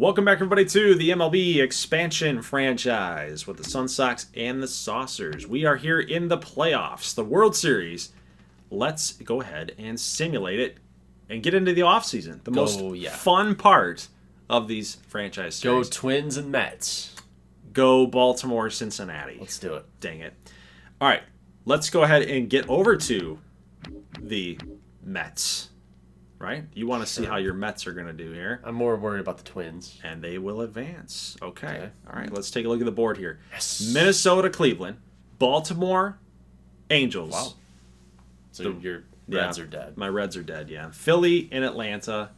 Welcome back, everybody, to the MLB expansion franchise with the Sun Sox and the Saucers. We are here in the playoffs, the World Series. Let's go ahead and simulate it and get into the offseason. The most fun part of these franchise series. Go Twins and Mets. Go Baltimore, Cincinnati. Let's do it. Dang it. All right, let's go ahead and get over to the Mets. Right? You want to see how your Mets are going to do here. I'm more worried about the Twins. And they will advance. Okay. All right, let's take a look at the board here. Yes. Minnesota, Cleveland, Baltimore, Angels. Wow. So your Reds are dead. My Reds are dead, yeah. Philly and Atlanta,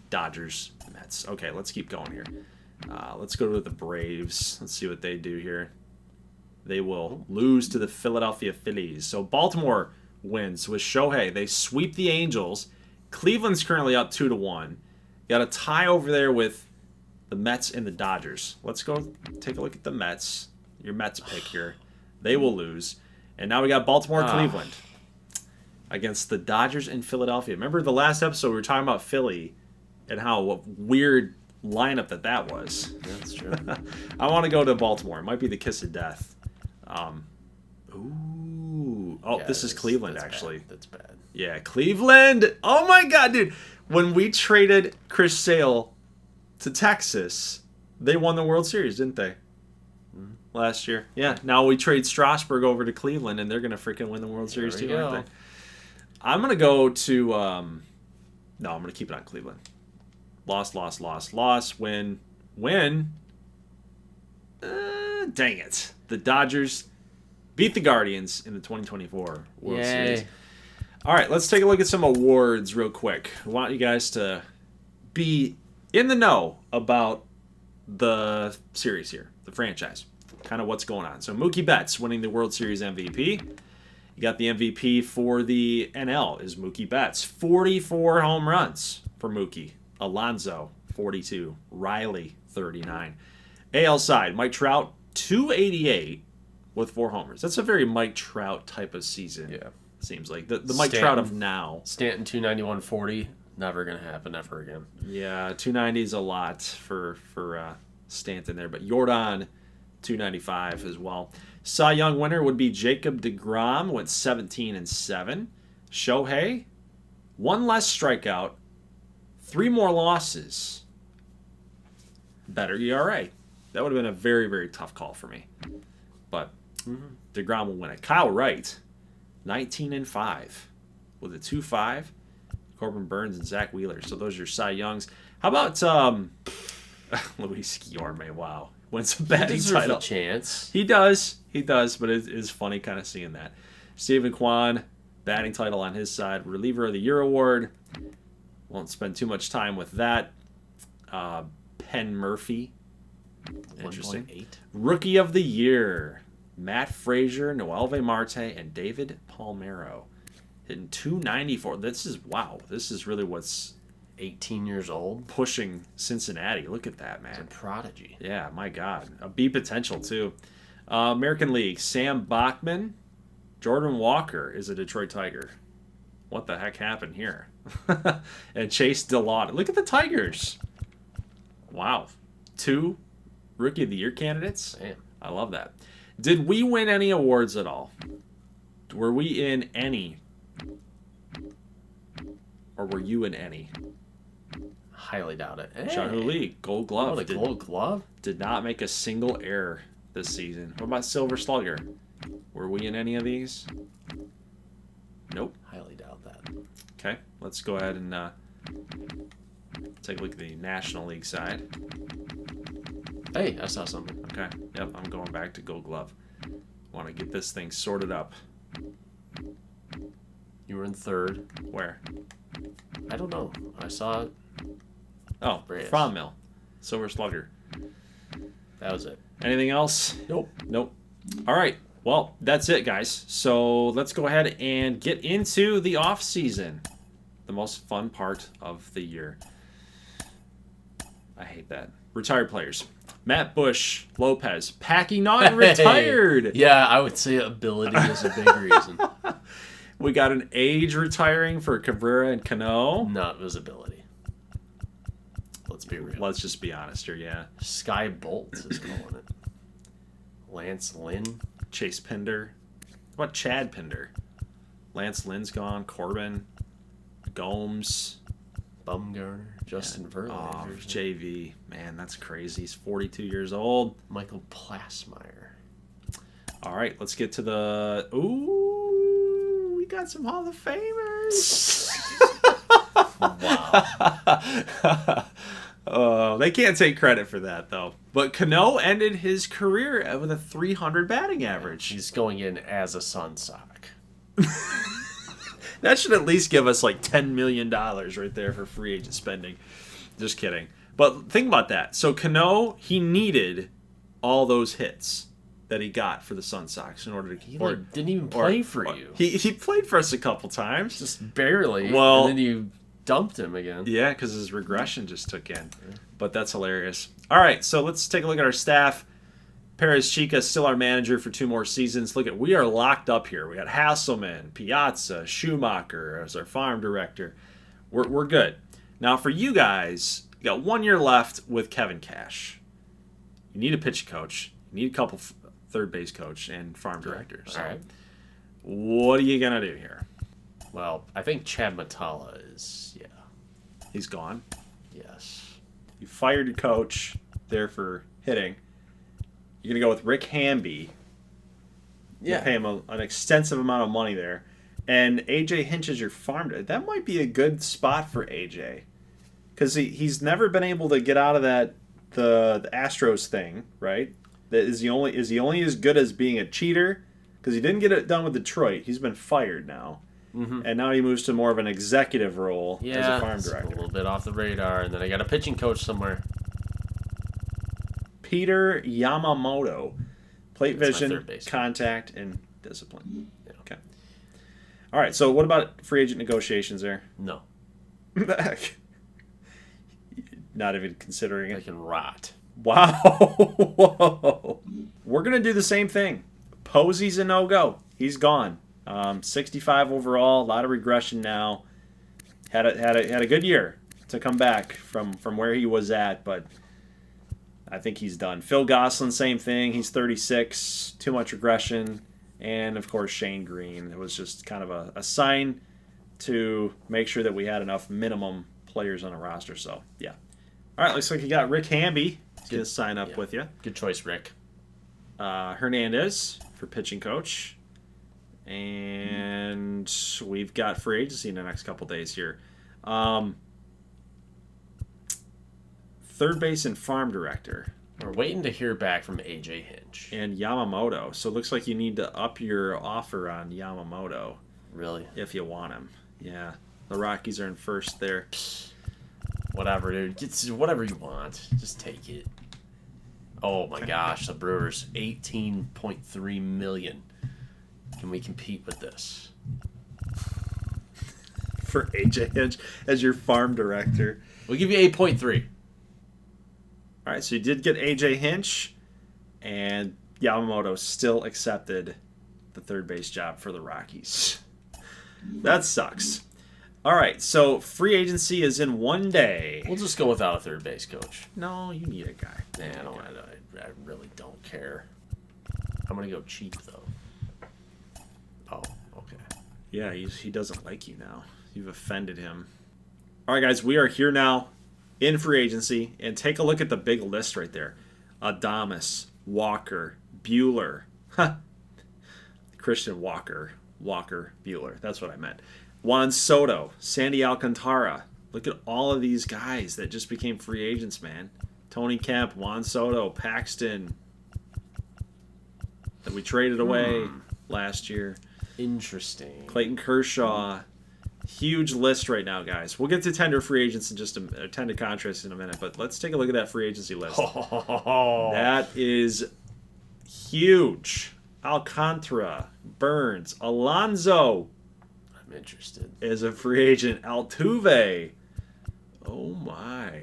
Dodgers, Mets. Okay, let's keep going here. Let's go to the Braves. Let's see what they do here. They will lose to the Philadelphia Phillies. So Baltimore wins with Shohei. They sweep the Angels. Cleveland's currently up 2-1. Got a tie over there with the Mets and the Dodgers. Let's go take a look at the Mets. Your Mets pick here. They will lose. And now we got Baltimore and Cleveland against the Dodgers and Philadelphia. Remember the last episode we were talking about Philly and what weird lineup that was. That's true. I want to go to Baltimore. It might be the kiss of death. This is Cleveland, actually. That's bad. Yeah, Cleveland. Oh, my God, dude. When we traded Chris Sale to Texas, they won the World Series, didn't they? Last year. Yeah, now we trade Strasburg over to Cleveland, and they're going to freaking win the World Series too, aren't they? I'm going to go to... no, I'm going to keep it on Cleveland. Loss. Win. Dang it. The Dodgers beat the Guardians in the 2024 World Series. All right, let's take a look at some awards real quick. I want you guys to be in the know about the series here, the franchise, kind of what's going on. So Mookie Betts winning the World Series MVP. You got the MVP for the NL is Mookie Betts. 44 home runs for Mookie. Alonso, 42. Riley, 39. AL side, Mike Trout, 288 with 4 homers. That's a very Mike Trout type of season. Yeah. Seems like the Mike Trout of now. Stanton 291-40, never gonna happen ever again. Yeah, 290 is a lot for Stanton there, but Jordan 295 as well. Cy Young winner would be Jacob deGrom, went 17-7. Shohei, 1 less strikeout, 3 more losses, better ERA. That would have been a very, very tough call for me, but deGrom will win it. Kyle Wright, 19-5 with a 2.5. Corbin Burns and Zach Wheeler. So those are your Cy Youngs. How about Luis Guillorme? Wow, wins a batting title. A chance. He does, but it is funny kind of seeing that. Stephen Kwan, batting title on his side. Reliever of the Year award. Won't spend too much time with that. Penn Murphy. Interesting. 1.8. Rookie of the Year. Matt Frazier, Noelvi Marte, and David Palmeiro. Hitting 294. This is really what's 18 years old. Pushing Cincinnati. Look at that, man. It's a prodigy. Yeah, my God. A B potential, too. American League, Sam Bachman. Jordan Walker is a Detroit Tiger. What the heck happened here? And Chase DeLaughter. Look at the Tigers. Wow. 2 Rookie of the Year candidates. Damn. I love that. Did we win any awards at all? Were we in any? Or were you in any? Highly doubt it. John Lee, Gold Glove. Oh, the Gold Glove? Did not make a single error this season. What about Silver Slugger? Were we in any of these? Nope. Highly doubt that. Okay, let's go ahead and take a look at the National League side. Hey, I saw something. Okay, yep, I'm going back to Gold Glove. Want to get this thing sorted up. You were in 3rd. Where? I don't know. I saw it. Oh, From Mill. Silver Slugger. That was it. Anything else? Nope. All right. Well, that's it, guys. So let's go ahead and get into the off season, the most fun part of the year. I hate that. Retired players. Matt Bush, Lopez, Packy not retired. Yeah, I would say ability is a big reason. We got an age retiring for Cabrera and Cano. Not visibility. Let's be real. Let's just be honest here, yeah. Sky Bolt is calling it. Lance Lynn. Chase Pinder. What about Chad Pinder? Lance Lynn's gone. Corbin. Gomes. Bumgarner. Justin Verlander. JV. Man, that's crazy. He's 42 years old. Michael Plasmeyer. All right, let's get to the... Ooh, we got some Hall of Famers. Wow. They can't take credit for that, though. But Cano ended his career with a 300 batting average. He's going in as a Sun Sox. That should at least give us like $10 million right there for free agent spending. Just kidding. But think about that. So Cano, he needed all those hits that he got for the Sun Sox in order to... He didn't even play for you. He played for us a couple times. Just barely. Well, and then you dumped him again. Yeah, because his regression just took in. But that's hilarious. All right, so let's take a look at our staff. Perez Chica still our manager for 2 more seasons. Look at, we are locked up here. We got Hasselman, Piazza, Schumacher as our farm director. We're good. Now for you guys, you got 1 year left with Kevin Cash. You need a pitch coach. You need a couple third base coach and farm director. So All right. what are you gonna do here? Well, I think Chad Matala is, He's gone. yes. You fired your coach there for hitting. You're going to go with Rick Hamby. You pay him an extensive amount of money there. And AJ Hinch is your farm. That might be a good spot for AJ. Because he's never been able to get out of that the Astros thing, right? Is he only as good as being a cheater? Because he didn't get it done with Detroit. He's been fired now. Mm-hmm. And now he moves to more of an executive role as a farm it's director. a little bit off the radar. And then I got a pitching coach somewhere. Peter Yamamoto. Plate That's my vision, third baseman. contact, and discipline. Yeah. Okay. All right, so what about free agent negotiations there? No. Not even considering I it. can rot. Wow. Whoa. We're going to do the same thing. Posey's a no-go. He's gone. 65 overall, a lot of regression now. Had a good year to come back from where he was at, but I think he's done. Phil Gosselin, same thing. He's 36, too much regression. And, of course, Shane Green. It was just kind of a sign to make sure that we had enough minimum players on a roster. So, yeah. All right, looks like you got Rick Hamby. He's going to sign up with you. Good choice, Rick. Hernandez for pitching coach. And we've got free agency in the next couple days here. Third base and farm director. We're waiting to hear back from AJ Hinch. And Yamamoto. So it looks like you need to up your offer on Yamamoto Really? if you want him. Yeah. The Rockies are in first there. Whatever, dude. Get whatever you want. Just take it. Oh my gosh, the Brewers, $18.3 million. Can we compete with this? For AJ Hinch as your farm director. We'll give you 8.3. All right, so you did get AJ Hinch, and Yamamoto still accepted the third base job for the Rockies. That sucks. All right, so free agency is in 1 day. We'll just go without a third base coach. No, you need a guy. Nah, I really don't care. I'm going to go cheap, though. Oh, okay. Yeah, he doesn't like you now. You've offended him. All right, guys, we are here now in free agency, and take a look at the big list right there. Adames, Walker, Buehler. Christian Walker, Buehler. That's what I meant. Juan Soto, Sandy Alcantara. Look at all of these guys that just became free agents, man. Tony Kemp, Juan Soto, Paxton, that we traded away last year. Interesting. Clayton Kershaw. Huge list right now, guys. We'll get to tender free agents in just tender contracts in a minute, but let's take a look at that free agency list. That is huge. Alcantara, Burns, Alonso I'm interested. is a free agent. Altuve. Oh my.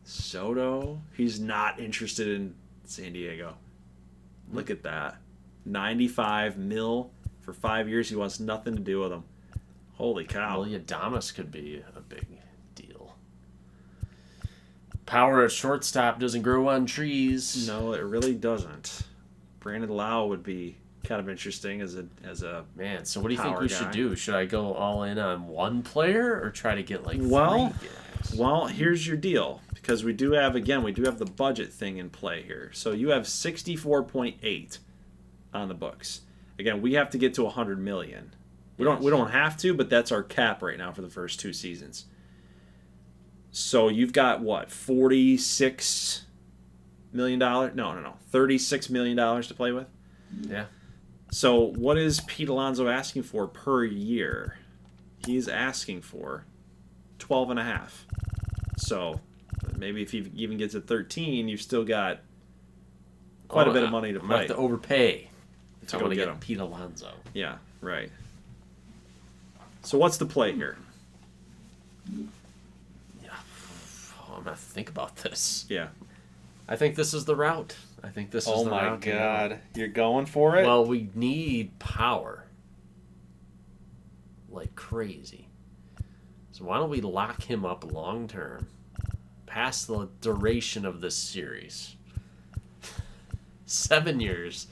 Soto. He's not interested in San Diego. Look at that. 95 mil for 5 years. He wants nothing to do with them. Holy cow. Well, Adames could be a big deal. Power at shortstop doesn't grow on trees. No, it really doesn't. Brandon Lau would be kind of interesting as a Man, so what do you think power we guy. should do? Should I go all in on one player or try to get like Well, 3 guys? Well, here's your deal, because we do have the budget thing in play here. So you have 64.8 on the books. Again, we have to get to 100 million. We don't have to, but that's our cap right now for the first 2 seasons. So you've got what, $46 million? No, $36 million to play with. Yeah. So what is Pete Alonso asking for per year? He's asking for 12.5. So maybe if he even gets to 13, you've still got quite a bit of money to I'm gonna play. have to overpay if To I go want to get get him. Pete Alonso. Yeah, right. So what's the play here? Yeah. Oh, I'm gonna have to think about this. Yeah. I think this is the route. I think this is the route. to go. You're going for it? Well, we need power like crazy. So why don't we lock him up long term, past the duration of this series? 7 years.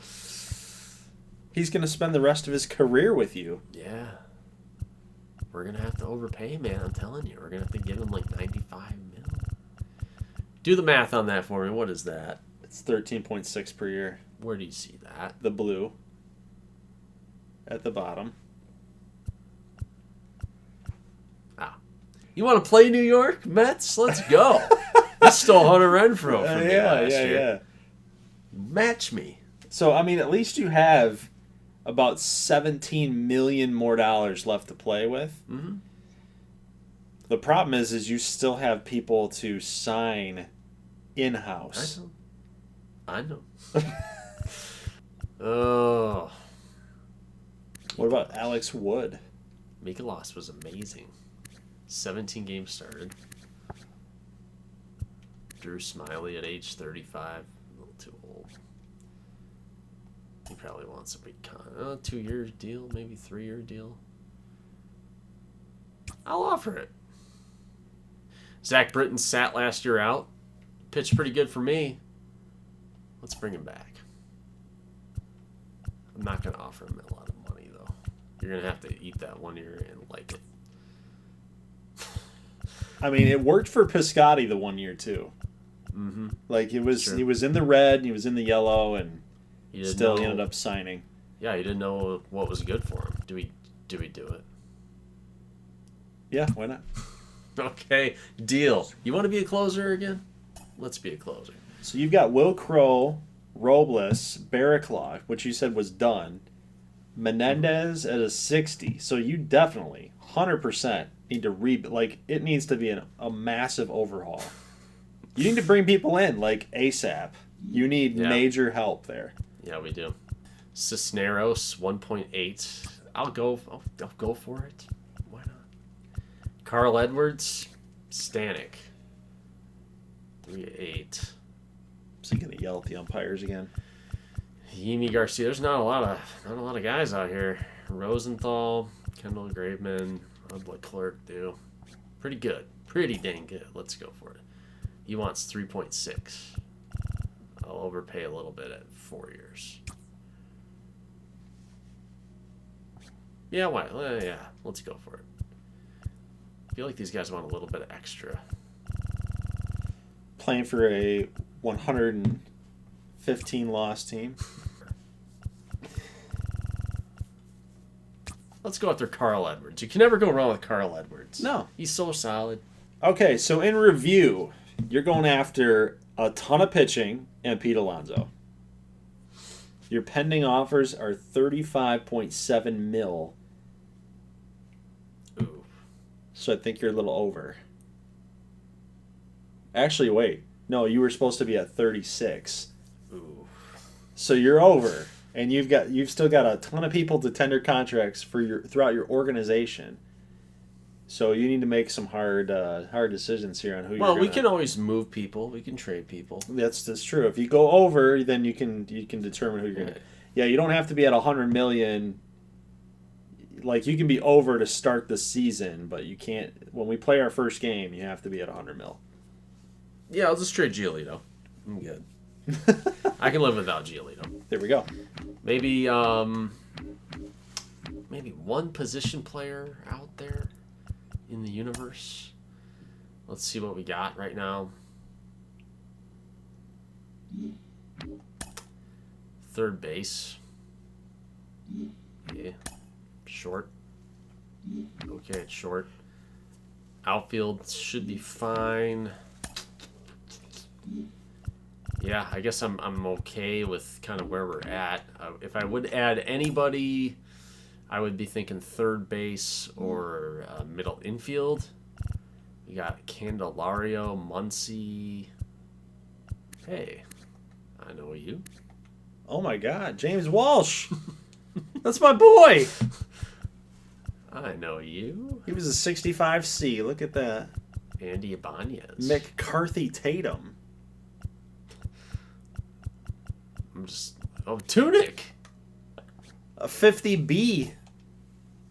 He's going to spend the rest of his career with you. Yeah. We're going to have to overpay, man. I'm telling you. We're going to have to give him like 95 mil. Do the math on that for me. What is that? It's 13.6 per year. Where do you see that? The blue at the bottom. You want to play New York Mets? Let's go. You stole Hunter Renfroe from me last year. Match me. So, I mean, at least you have about $17 million more left to play with. Mm-hmm. The problem is you still have people to sign in-house. I know. Oh. What about Alex Wood? Mikolas was amazing. 17 games started. Drew Smiley at age 35. A little too old. He probably wants a big 2-year deal, maybe 3-year deal. I'll offer it. Zach Britton sat last year out. Pitched pretty good for me. Let's bring him back. I'm not going to offer him a lot of money, though. You're going to have to eat that 1 year and like it. I mean, it worked for Piscotty the 1 year, too. Mm-hmm. Like, he was Sure. in the red, he was in the yellow, and He didn't still know- he ended up signing. Yeah, he didn't know what was good for him. Do we do it? Yeah, why not? Okay, deal. You want to be a closer again? Let's be a closer. So you've got Will Crow, Robles, Barraclough, which you said was done, Menendez at a 60. So you definitely, 100%, need to it needs to be a massive overhaul. You need to bring people in, like, ASAP. You need major help there. Yeah, we do. Cisneros 1.8. I'll go for it. Why not? Carl Edwards, Stanek 3.8. So you're gonna yell at the umpires again. Yimi Garcia. There's not a lot of guys out here. Rosenthal, Kendall Graveman, Leclerc do. Pretty good. Pretty dang good. Let's go for it. He wants 3.6. I'll overpay a little bit at 4 years. Yeah, why? Yeah, let's go for it. I feel like these guys want a little bit of extra. Playing for a 115 loss team. Let's go after Carl Edwards. You can never go wrong with Carl Edwards. No. He's so solid. Okay, so in review, you're going after a ton of pitching and Pete Alonso. Your pending offers are 35.7 mil. Ooh. So I think you're a little over. Actually, wait. No, you were supposed to be at 36. Ooh. So you're over. And you've still got a ton of people to tender contracts for throughout your organization. So you need to make some hard decisions here on who. Well, we can always move people. We can trade people. That's true. If you go over, then you can determine who you're going to. Yeah, you don't have to be at 100 million. Like, you can be over to start the season, but you can't. When we play our first game, you have to be at 100 mil. Yeah, I'll just trade Giolito. I'm good. I can live without Giolito. There we go. Maybe maybe one position player out there in the universe. Let's see what we got right now. Third base. Yeah. Short. Okay, it's short. Outfield should be fine. Yeah, I guess I'm okay with kind of where we're at. If I would add anybody, I would be thinking third base or middle infield. You got Candelario, Muncy. Hey, I know you. Oh my God, James Walsh. That's my boy. I know you. He was a 65C. Look at that. Andy Ibanez. McCarthy Tatum. I'm just... Oh, Tunic. A 50B.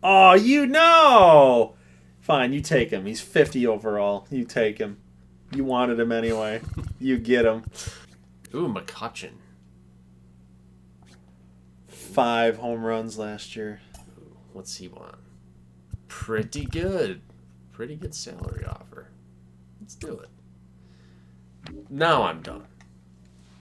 Oh, you know. Fine, you take him. He's 50 overall. You take him. You wanted him anyway. You get him. Ooh, McCutcheon. 5 home runs last year. Ooh, what's he want? Pretty good. Pretty good salary offer. Let's do it. Now I'm done.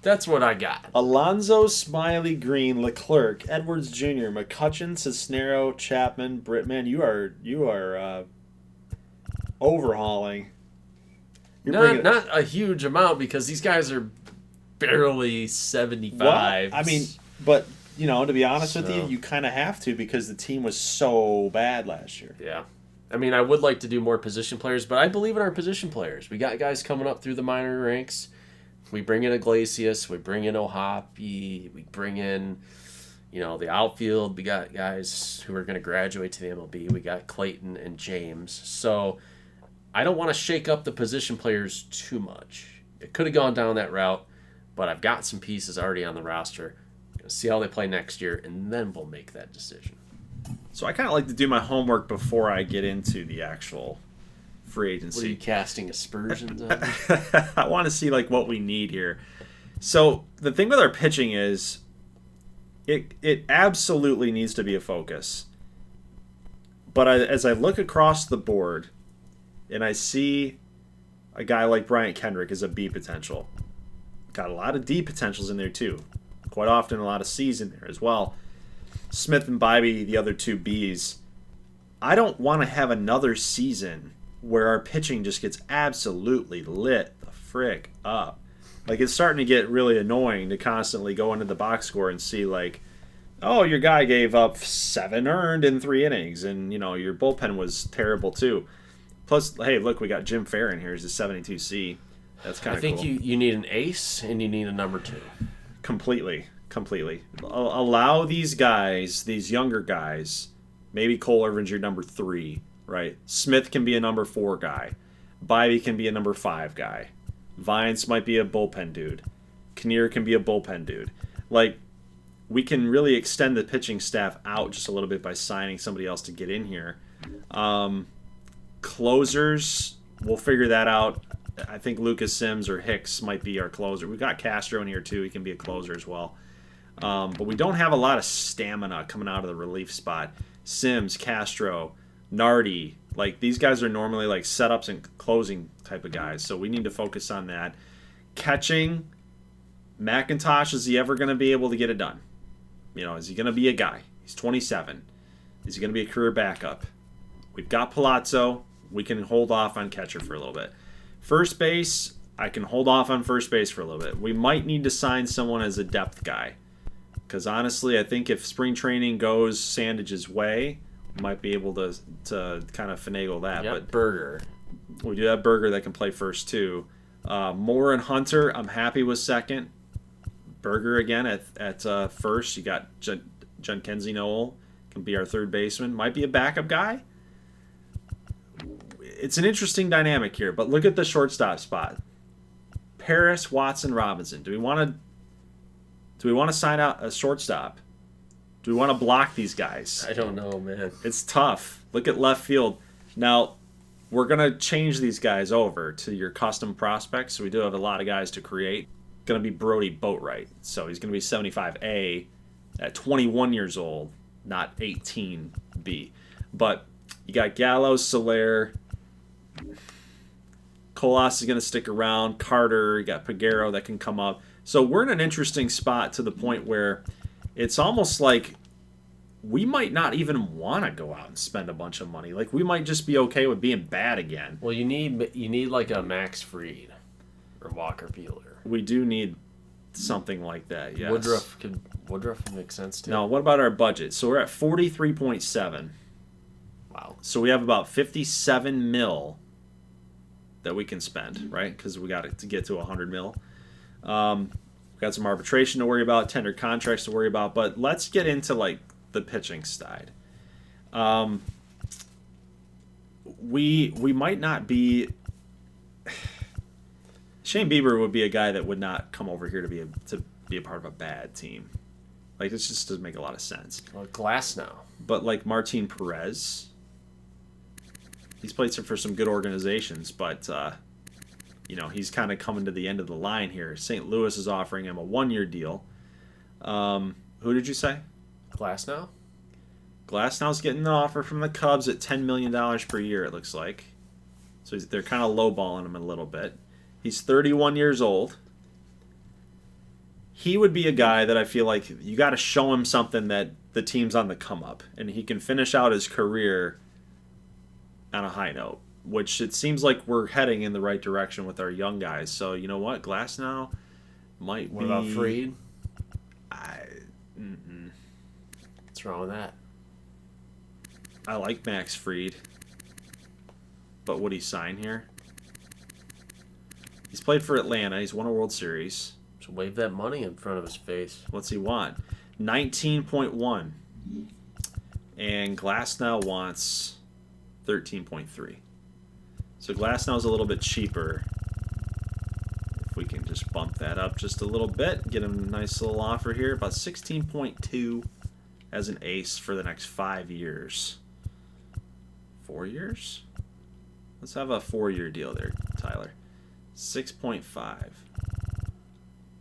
That's what I got. Alonzo, Smiley, Green, Leclerc, Edwards Jr., McCutcheon, Cisnero, Chapman, Brittman. You are overhauling. Not a huge amount because these guys are barely 75. Well, I mean, but to be honest with you kind of have to because the team was so bad last year. Yeah. I mean, I would like to do more position players, but I believe in our position players. We got guys coming up through the minor ranks. We bring in Iglesias, we bring in Ohapi, we bring in, the outfield. We got guys who are going to graduate to the MLB. We got Clayton and James. So I don't want to shake up the position players too much. It could have gone down that route, but I've got some pieces already on the roster. See how they play next year, and then we'll make that decision. So I kind of like to do my homework before I get into the actual free agency. What are you casting aspersions on? I want to see what we need here. So the thing with our pitching is it absolutely needs to be a focus. But as I look across the board and I see a guy like Bryant Kendrick as a B potential, got a lot of D potentials in there too. Quite often a lot of C's in there as well. Smith and Bybee, the other two B's. I don't want to have another season where our pitching just gets absolutely lit the frick up. It's starting to get really annoying to constantly go into the box score and see oh, your guy gave up 7 earned in 3 innings, and your bullpen was terrible too. Plus, hey, look, we got Jim Fair in here. He's a 72C. That's kind of cool. I think you need an ace and you need a number 2. Completely. Allow these guys, these younger guys, maybe Cole Irvin's your number 3, right? Smith can be a number 4 guy. Bybee can be a number 5 guy. Vines might be a bullpen dude. Kinnear can be a bullpen dude. We can really extend the pitching staff out just a little bit by signing somebody else to get in here. Closers, we'll figure that out. I think Lucas Sims or Hicks might be our closer. We've got Castro in here too. He can be a closer as well. But we don't have a lot of stamina coming out of the relief spot. Sims, Castro, Nardi, these guys are normally setups and closing type of guys. So we need to focus on that. Catching, McIntosh, is he ever going to be able to get it done? Is he going to be a guy? He's 27. Is he going to be a career backup? We've got Palazzo. We can hold off on catcher for a little bit. First base, I can hold off on first base for a little bit. We might need to sign someone as a depth guy. Because honestly, I think if spring training goes Sandage's way, we might be able to kind of finagle that. Yep, but Berger. We do have Berger that can play first too. Moore and Hunter, I'm happy with second. Berger again at first. You got John Kenzie Noel can be our third baseman. Might be a backup guy. It's an interesting dynamic here, but look at the shortstop spot. Paris, Watson, Robinson. Do we want to sign out a shortstop? Do we want to block these guys? I don't know, man. It's tough. Look at left field. Now, we're going to change these guys over to your custom prospects. So we do have a lot of guys to create. Going to be Brody Boatwright. So he's going to be 75A at 21 years old, not 18B. But you got Gallo, Soler, Colas is going to stick around, Carter, you got Pagero that can come up. So we're in an interesting spot to the point where it's almost like we might not even want to go out and spend a bunch of money. Like, we might just be okay with being bad again. Well, you need like a Max Fried or Walker Buehler. We do need something like that, yes. Woodruff would make sense too. Now, what about our budget? So we're at 43.7. Wow. So we have about 57 mil that we can spend, right? Because we got to get to 100 mil. We've got some arbitration to worry about, tender contracts to worry about, but let's get into like the pitching side. We might not be. Shane Bieber would be a guy that would not come over here to be a part of a bad team. Like, this just doesn't make a lot of sense. Well, Glass now. But like Martin Perez, he's played for some good organizations, but he's kind of coming to the end of the line here. St. Louis is offering him a 1-year deal. Who did you say? Glasnow? Glasnow's getting an offer from the Cubs at $10 million per year, it looks like. So they're kind of lowballing him a little bit. He's 31 years old. He would be a guy that I feel like you got to show him something that the team's on the come up, and he can finish out his career on a high note, which it seems like we're heading in the right direction with our young guys. So, you know what? Glasnow might What be... about Fried? What's wrong with that? I like Max Fried, but would he sign here? He's played for Atlanta. He's won a World Series. So wave that money in front of his face. What's he want? 19.1. And Glasnow wants 13.3. So Glasnow's a little bit cheaper. If we can just bump that up just a little bit, get him a nice little offer here. About 16.2 as an ace for the next 5 years. 4 years? Let's have a 4-year deal there, Tyler. 6.5.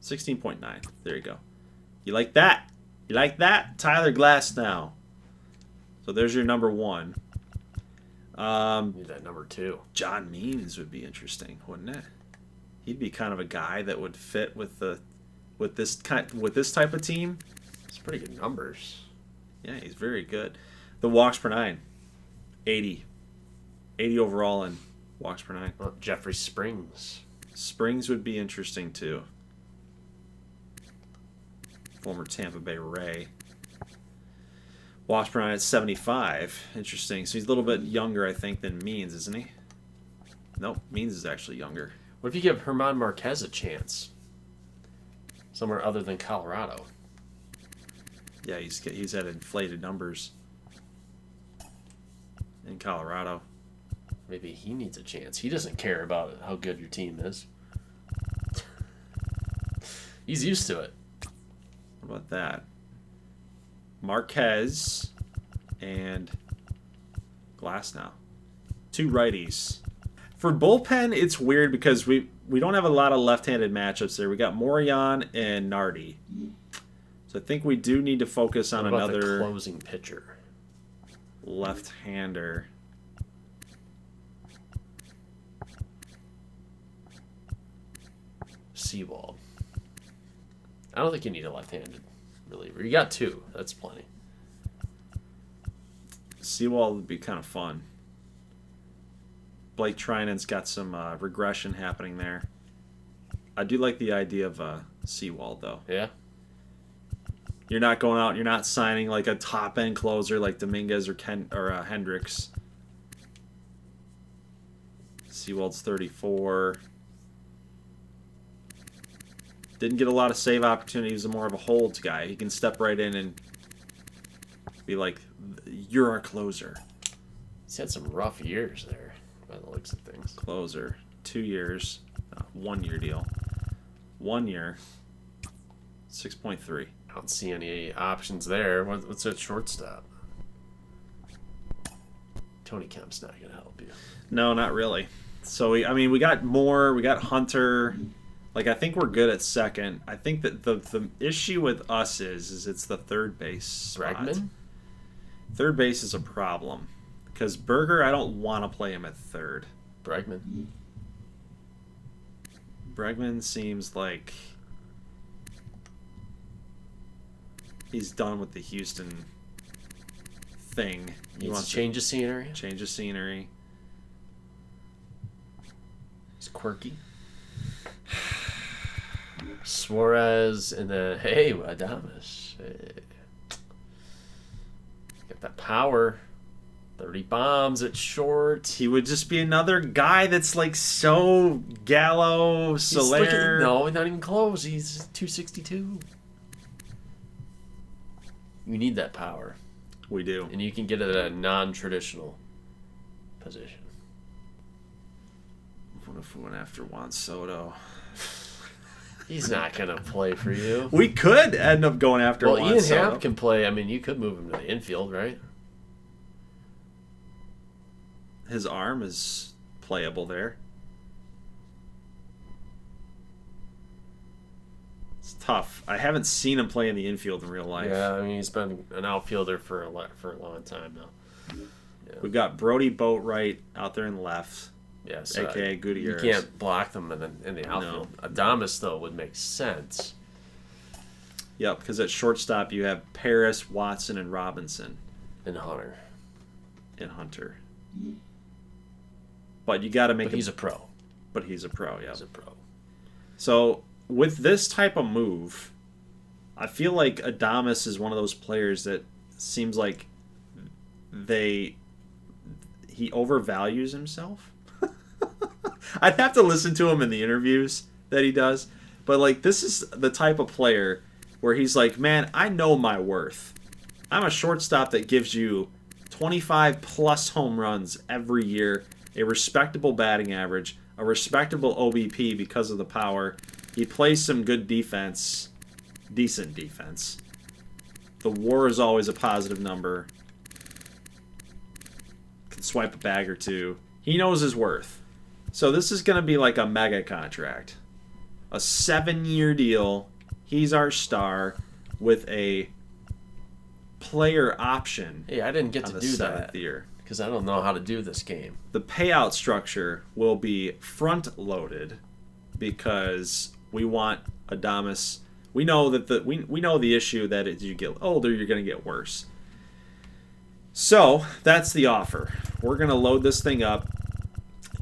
16.9. There you go. You like that? You like that? Tyler Glasnow. So there's your number one. Need that number 2. John Means would be interesting, wouldn't it? He'd be kind of a guy that would fit with this type of team. It's pretty good numbers. Yeah, he's very good. The walks per nine, 80. 80 overall in walks per nine. Well, Jeffrey Springs. Springs would be interesting too. Former Tampa Bay Ray. Walks per nine at 75. Interesting. So he's a little bit younger, I think, than Means, isn't he? Nope, Means is actually younger. What if you give Herman Marquez a chance? Somewhere other than Colorado. Yeah, he's had inflated numbers in Colorado. Maybe he needs a chance. He doesn't care about how good your team is. He's used to it. What about that? Marquez and Glasnow. 2 righties. For bullpen, it's weird because we don't have a lot of left-handed matchups there. We got Morion and Nardi. So I think we do need to focus on What about another the closing pitcher? left-hander. Seawald. I don't think you need a left-handed reliever. You got 2. That's plenty. Seawald would be kind of fun. Blake Trinan's got some regression happening there. I do like the idea of Seawald, though. Yeah? You're not going out, you're not signing like a top-end closer like Dominguez or Hendricks. Seawald's 34. Didn't get a lot of save opportunities. He's more of a holds guy. He can step right in and be like, you're our closer. He's had some rough years there, by the looks of things. Closer. 2 years. 1-year deal. 1 year. 6.3. I don't see any options there. What's at shortstop? Tony Kemp's not going to help you. No, not really. So we got Moore, we got Hunter. Like, I think we're good at second. I think that the issue with us is it's the third base spot. Bregman? Third base is a problem because Berger, I don't want to play him at third. Bregman seems like he's done with the Houston thing. He wants to change of scenery. Change of scenery. He's quirky. Suarez and then Adames. Hey. Got that power. 30 bombs at short. He would just be another guy that's like so Gallo, Soler. No, not even close. He's 262. You need that power. We do. And you can get it at a non-traditional position. What if we went after Juan Soto? He's not going to play for you. We could end up going after Juan Ian Soto. Happ can play. I mean, you could move him to the infield, right? His arm is playable there. It's tough. I haven't seen him play in the infield in real life. Yeah, I mean, he's been an outfielder for a long time now. Yeah. We've got Brody Boatwright out there in left. Yeah, so a.k.a. Gutierrez. You can't block them in the outfield. No. Adames, though, would make sense. Yep, because at shortstop you have Paris, Watson, and Robinson. And Hunter. But you got to make. But he's a pro. But he's a pro. Yeah. He's a pro. So with this type of move, I feel like Adames is one of those players that seems like he overvalues himself. I'd have to listen to him in the interviews that he does, but like this is the type of player where he's like, man, I know my worth. I'm a shortstop that gives you 25 plus home runs every year, a respectable batting average, a respectable OBP because of the power. He plays some good defense, decent defense. The WAR is always a positive number. Can swipe a bag or two. He knows his worth. So this is going to be like a mega contract. A 7-year deal. He's our star with a player option. Hey, I didn't get to do that year because I don't know how to do this game. The payout structure will be front-loaded because we want Adames. We know that we know the issue that as you get older, you're going to get worse. So that's the offer. We're going to load this thing up,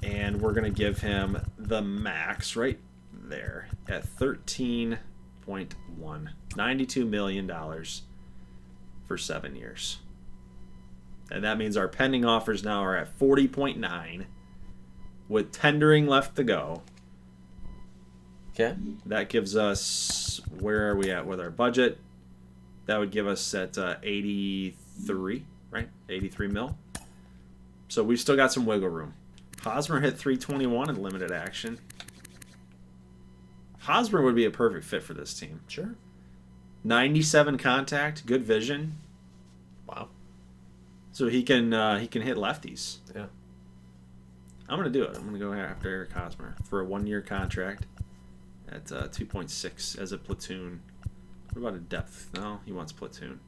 and we're going to give him the max right there at 13.1. $92 million for 7 years. And that means our pending offers now are at 40.9 with tendering left to go. Okay. That gives us, where are we at with our budget? That would give us at 83, right? 83 mil. So we've still got some wiggle room. Hosmer hit 321 in limited action. Hosmer would be a perfect fit for this team. Sure. 97 contact, good vision. Wow. So he can hit lefties. Yeah. I'm gonna do it. I'm gonna go after Eric Hosmer for a 1-year contract at 2.6 as a platoon. What about a depth? No, he wants platoon.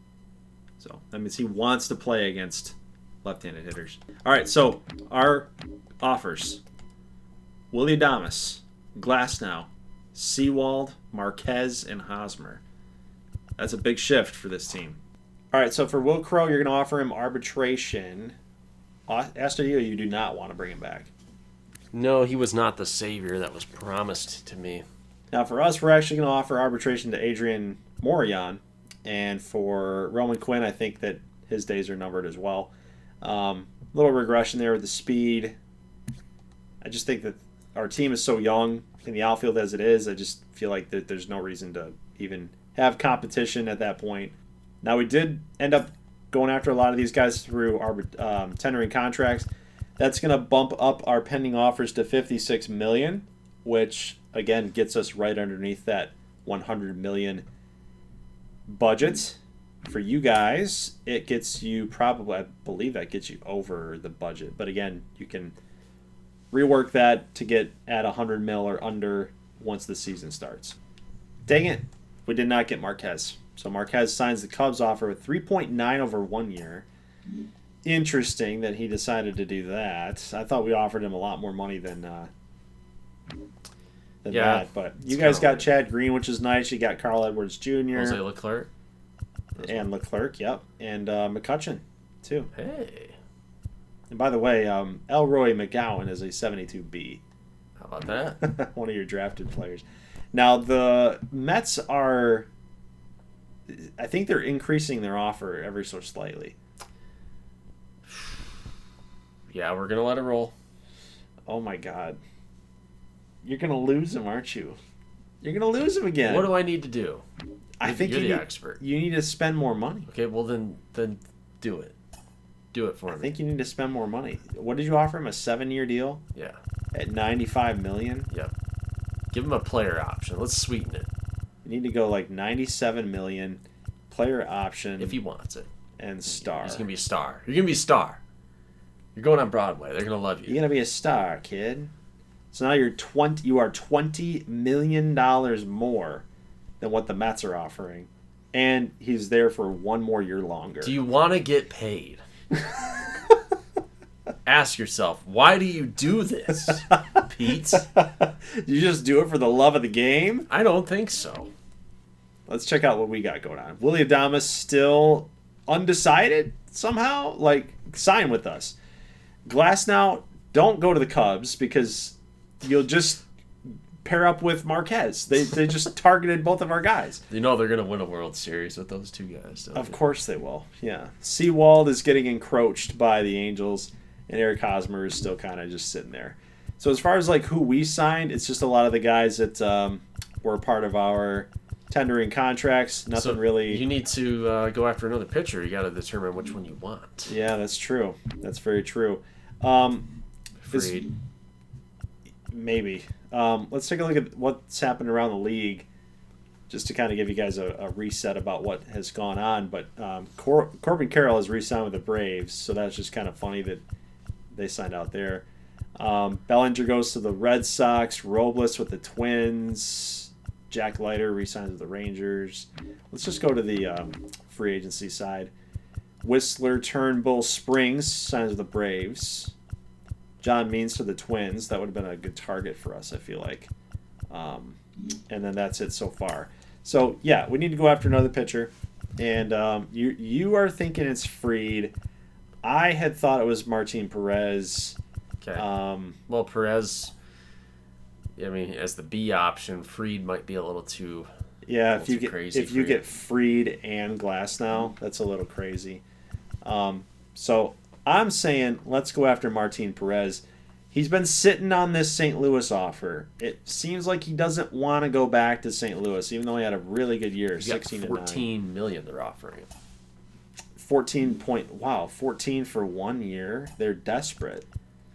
So that means he wants to play against left-handed hitters. All right, so our offers: Willie Adames, Glasnow, Sewald, Marquez, and Hosmer. That's a big shift for this team. All right, so for Will Crow, you're going to offer him arbitration. Astudillo, you do not want to bring him back. No, he was not the savior that was promised to me. Now, for us, we're actually going to offer arbitration to Adrian Morejon. And for Roman Quinn, I think that his days are numbered as well. Little regression there with the speed. I just think that our team is so young in the outfield as it is. I just feel like there's no reason to even have competition at that point. Now, we did end up going after a lot of these guys through our tendering contracts. That's going to bump up our pending offers to $56 million, which, again, gets us right underneath that $100 million budget. For you guys, it gets you probably, I believe that gets you over the budget. But again, you can rework that to get at 100 mil or under once the season starts. Dang it. We did not get Marquez. So Marquez signs the Cubs offer with 3.9 over 1 year. Interesting that he decided to do that. I thought we offered him a lot more money than that. But you guys got Chad Green, which is nice. You got Carl Edwards Jr. Jose Leclerc. And Leclerc, yep. And McCutcheon, too. Hey. And by the way, Elroy McGowan is a 72B. How about that? One of your drafted players. Now, the Mets are... I think they're increasing their offer ever so slightly. Yeah, we're going to let it roll. Oh, my God. You're going to lose him, aren't you? You're going to lose him again. What do I need to do? I think you're the expert. You need to spend more money. Okay, well, then do it. Do it for me. I think you need to spend more money. What did you offer him? A 7-year deal? Yeah. At $95 million? Yep. Give him a player option. Let's sweeten it. You need to go like $97 million, player option. If he wants it. And star. He's going to be a star. You're going to be a star. You're going on Broadway. They're going to love you. You're going to be a star, kid. So now you are $20 million more than what the Mets are offering. And he's there for 1 more year longer. Do you want to get paid? Ask yourself, why do you do this, Pete? You just do it for the love of the game? I don't think so. Let's check out what we got going on. Willie Adames still undecided somehow? Like, sign with us. Glasnow, don't go to the Cubs because you'll just pair up with Marquez. They just targeted both of our guys. You know they're going to win a World Series with those 2 guys. Of course they will, yeah. Seawald is getting encroached by the Angels, and Eric Hosmer is still kind of just sitting there. So as far as like who we signed, it's just a lot of the guys that were part of our tendering contracts. Nothing really. You need to go after another pitcher. You got to determine which one you want. Yeah, that's true. That's very true. Freed. Maybe. Let's take a look at what's happened around the league, just to kind of give you guys a reset about what has gone on. But Corbin Carroll has re-signed with the Braves, so that's just kind of funny that they signed out there. Bellinger goes to the Red Sox. Robles with the Twins. Jack Leiter re-signs with the Rangers. Let's just go to the free agency side. Whistler Turnbull Springs signs with the Braves. John Means to the Twins. That would have been a good target for us, I feel like. And then that's it so far. So, yeah, we need to go after another pitcher. And you are thinking it's Fried. I had thought it was Martin Perez. Okay. Well, Perez, I mean, as the B option, Fried might be a little too if you crazy. Get Fried and Glasnow, that's a little crazy. So I'm saying let's go after Martin Perez. He's been sitting on this St. Louis offer. It seems like he doesn't want to go back to St. Louis, even though he had a really good year, 14 million they're offering him. 14 for 1 year. They're desperate.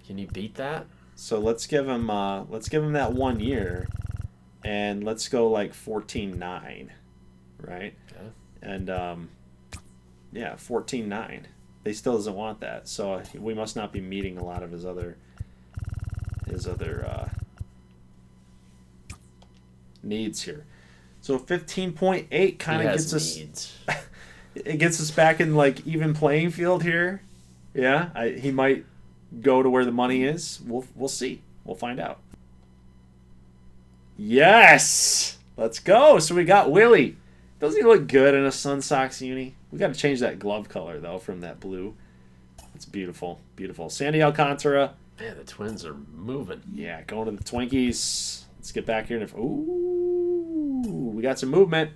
Can you beat that? So let's give him that 1 year, and let's go like 14.9, right? Okay. And 14.9. They still doesn't want that, so we must not be meeting a lot of his other needs here. So 15.8 kind of gets us. Needs. It gets us back in like even playing field here. Yeah, he might go to where the money is. We'll see. We'll find out. Yes, let's go. So we got Willie. Doesn't he look good in a Sun Sox uni? We got to change that glove color though from that blue. It's beautiful, beautiful. Sandy Alcantara. Man, the Twins are moving. Yeah, going to the Twinkies. Let's get back here. Ooh, we got some movement.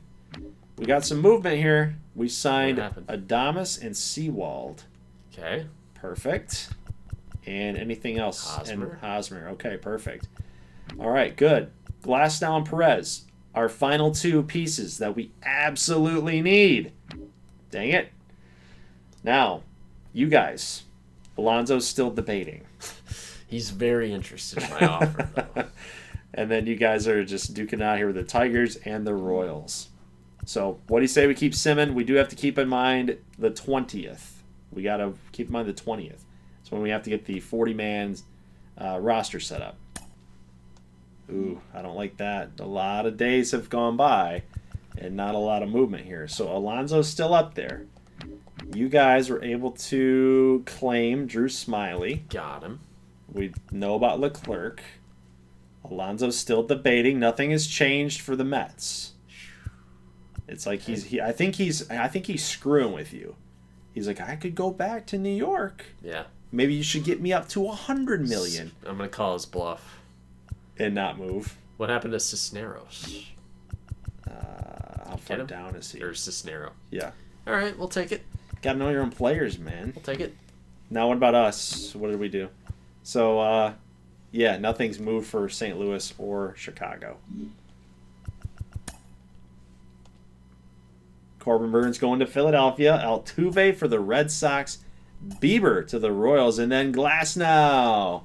We got some movement here. We signed Adames and Seawald. Okay. Perfect. And anything else? Hosmer. And Hosmer. Okay, perfect. All right, good. Glasnow and Perez. Our final 2 pieces that we absolutely need. Dang it. Now, you guys. Alonso's still debating. He's very interested in my offer, though. And then you guys are just duking out here with the Tigers and the Royals. So what do you say we keep simming? We do have to keep in mind the 20th. We got to keep in mind the 20th. That's when we have to get the 40-man roster set up. Ooh, I don't like that. A lot of days have gone by and not a lot of movement here. So Alonso's still up there. You guys were able to claim Drew Smiley. Got him. We know about Leclerc. Alonso's still debating. Nothing has changed for the Mets. It's like I think he's screwing with you. He's like, I could go back to New York. Yeah. Maybe you should get me up to $100 million. I'm gonna call his bluff. And not move. What happened to Cisneros? How far down is he? Or Cisnero. Yeah. All right, we'll take it. Gotta know your own players, man. We'll take it. Now, what about us? What did we do? So, yeah, nothing's moved for St. Louis or Chicago. Corbin Burns going to Philadelphia. Altuve for the Red Sox. Bieber to the Royals. And then Glasnow.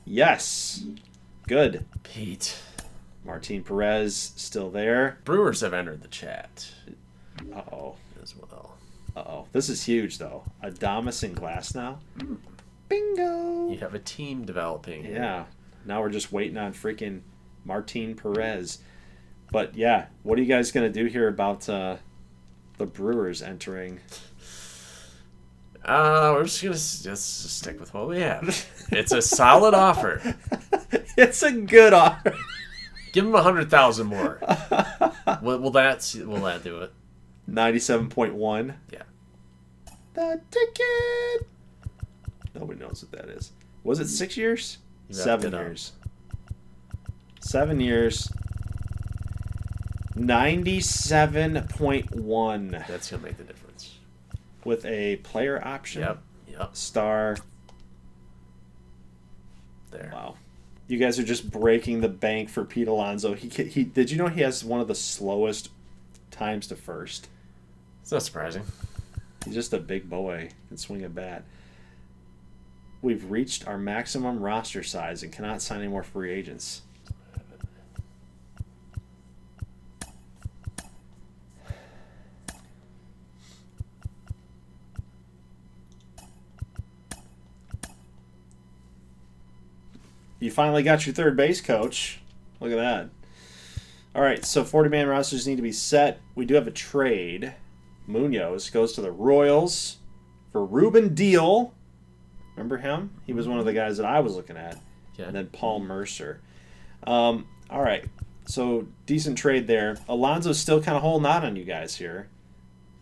Yes. Good. Pete. Martin Perez still there. Brewers have entered the chat. Uh-oh. As well. Uh-oh. This is huge, though. Adames and Glasnow. Bingo. You have a team developing. Yeah. Now we're just waiting on freaking Martin Perez. But, yeah, what are you guys going to do here about the Brewers entering? We're just going to just stick with what we have. It's a solid offer. It's a good offer. Give him 100,000 more. Will that do it? 97.1. Yeah. The ticket. Nobody knows what that is. Was it 6 years? 7 years. 7 years. 97.1. That's gonna make the difference. With a player option. Yep. Star. There. Wow. You guys are just breaking the bank for Pete Alonso. He did you know he has one of the slowest times to first? It's not surprising. He's just a big boy. Can swing a bat. We've reached our maximum roster size and cannot sign any more free agents. You finally got your third base coach. Look at that. All right, so 40-man rosters need to be set. We do have a trade. Munoz goes to the Royals for Ruben Deal. Remember him? He was one of the guys that I was looking at. Yeah. And then Paul Mercer. All right, so decent trade there. Alonso's still kind of holding on you guys here.